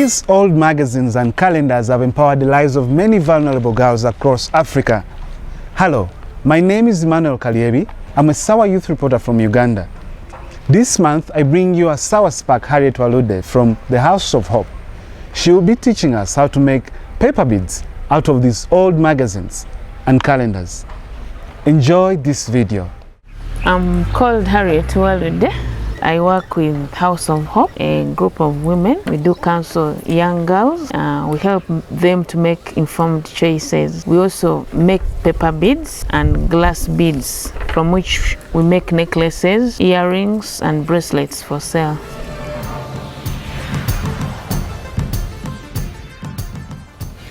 These old magazines and calendars have empowered the lives of many vulnerable girls across Africa. Hello, my name is Emmanuel Kaliebi. I'm a Sawa youth reporter from Uganda. This month, I bring you a Sawa Spark Harriet Walude from the House of Hope. She will be teaching us how to make paper beads out of these old magazines and calendars. Enjoy this video. I'm called Harriet Walude. I work with House of Hope, a group of women. We do counsel young girls. We help them to make informed choices. We also make paper beads and glass beads, from which we make necklaces, earrings, and bracelets for sale.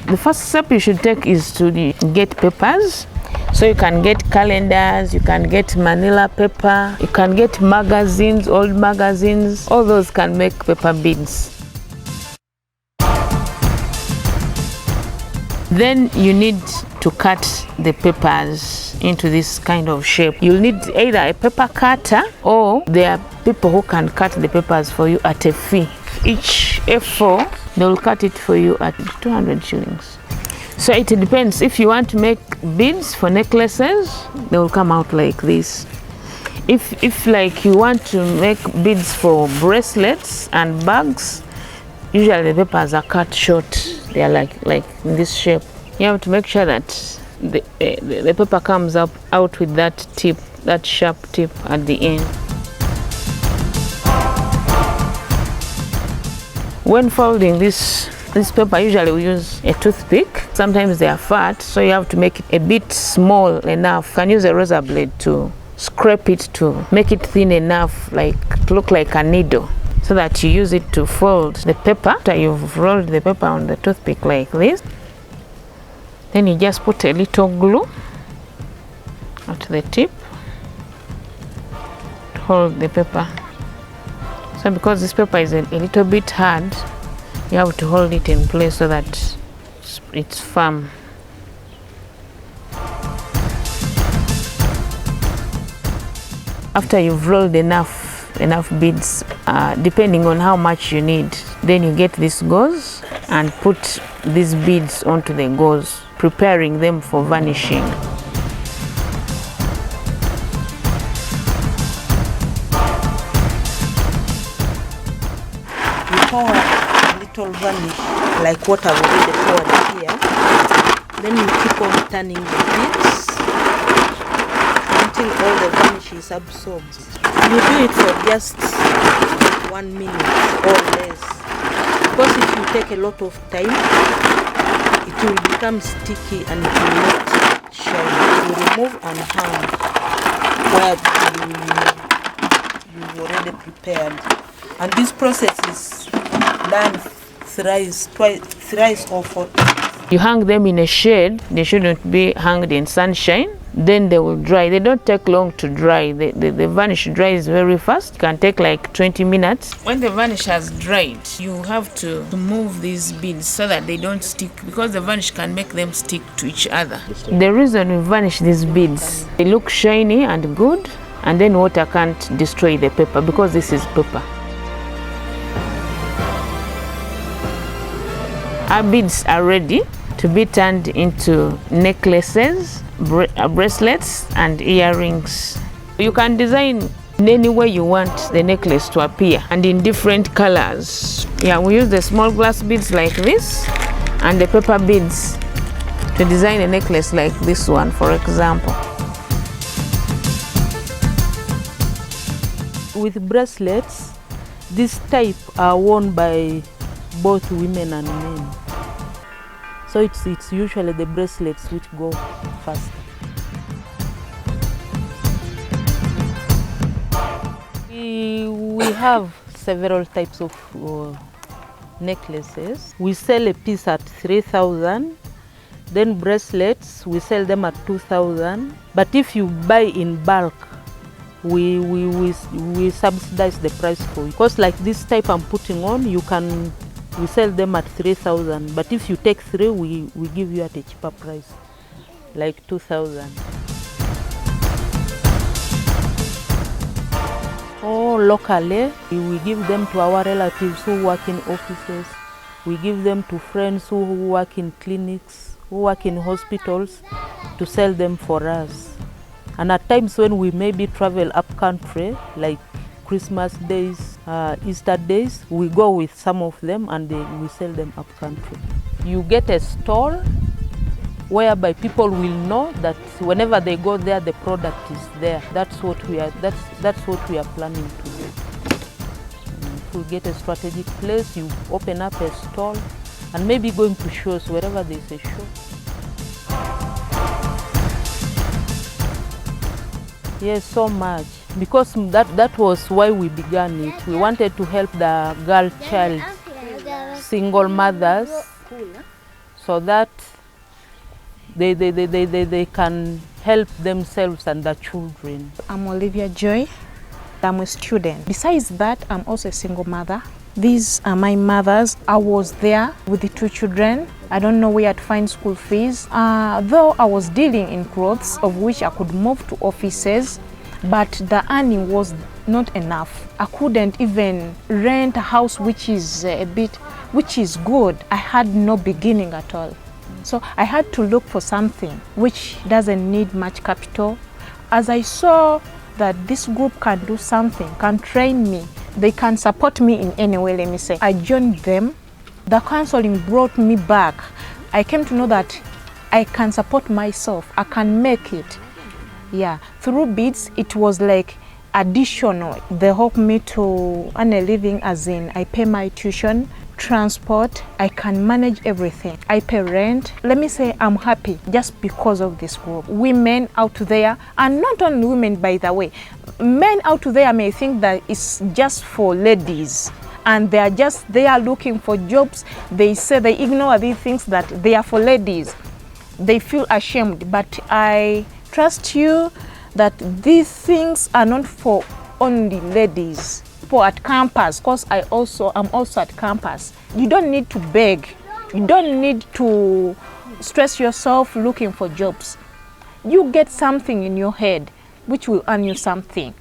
The first step you should take is to get papers. So you can get calendars, you can get manila paper, you can get magazines, old magazines. All those can make paper beads. Then you need to cut the papers into this kind of shape. You'll need either a paper cutter, or there are people who can cut the papers for you at a fee. Each A4, they will cut it for you at 200 shillings. So it depends. If you want to make beads for necklaces, they will come out like this. If like you want to make beads for bracelets and bags, usually the papers are cut short. They are like in this shape. You have to make sure that the paper comes out with that tip, that sharp tip at the end. When folding this paper, usually we use a toothpick. Sometimes they are fat, so you have to make it a bit small enough. You can use a razor blade to scrape it to make it thin enough, to look like a needle, so that you use it to fold the paper. After you've rolled the paper on the toothpick like this, then you just put a little glue at the tip to hold the paper. So because this paper is a little bit hard, you have to hold it in place so that it's firm. After you've rolled enough beads, depending on how much you need, then you get this gauze and put these beads onto the gauze, preparing them for varnishing. Varnish like what I've already poured here. Then you keep on turning the beads until all the varnish is absorbed. You do it for just 1 minute or less, because if you take a lot of time, it will become sticky and it will not shine. You remove and hang where you've already prepared. And this process is done thrice or 4 times. You hang them in a shade. They shouldn't be hanged in sunshine. Then they will dry. They don't take long to dry. The varnish dries very fast. It can take like 20 minutes. When the varnish has dried, you have to move these beads so that they don't stick, because the varnish can make them stick to each other. The reason we varnish these beads, they look shiny and good, and then water can't destroy the paper, because this is paper. Our beads are ready to be turned into necklaces, bracelets, and earrings. You can design in any way you want the necklace to appear, and in different colors. Yeah, we use the small glass beads like this and the paper beads to design a necklace like this one, for example. With bracelets, this type are worn by both women and men. So it's usually the bracelets which go faster. We have several types of necklaces. We sell a piece at 3,000. Then bracelets, we sell them at 2,000. But if you buy in bulk, we subsidize the price for you. Because like this type I'm putting on, we sell them at 3,000, but if you take 3, we give you at a cheaper price, like 2,000. Or locally, we give them to our relatives who work in offices We give them to friends who work in clinics, who work in hospitals, to sell them for us. And at times when we maybe travel up country, like Christmas days, Easter days, we go with some of them and we sell them up country. You get a store whereby people will know that whenever they go there, the product is there. That's what we are. That's what we are planning to do. If we get a strategic place, you open up a stall, and maybe going to shows wherever there is a show. Yes, so much, because that was why we began it. We wanted to help the girl child, single mothers, so that they can help themselves and their children. I'm Olivia Joy. I'm a student. Besides that, I'm also a single mother. These are my mothers. I was there with the 2 children. I don't know where to find school fees. Though I was dealing in clothes, of which I could move to offices, but the earning was not enough. I couldn't even rent a house which is good. I had no beginning at all. So I had to look for something which doesn't need much capital. As I saw that this group can do something, can train me, they can support me in any way, let me say, I joined them. The counseling brought me back. I came to know that I can support myself, I can make it. Yeah, through beads, it was like additional. They helped me to earn a living, as in I pay my tuition, transport, I can manage everything. I pay rent. Let me say I'm happy just because of this group. Women out there, and not only women by the way, men out there may think that it's just for ladies and they are just there looking for jobs. They say they ignore these things that they are for ladies. They feel ashamed, but I trust you that these things are not for only ladies. For at campus, because I'm also at campus. You don't need to beg. You don't need to stress yourself looking for jobs. You get something in your head which will earn you something.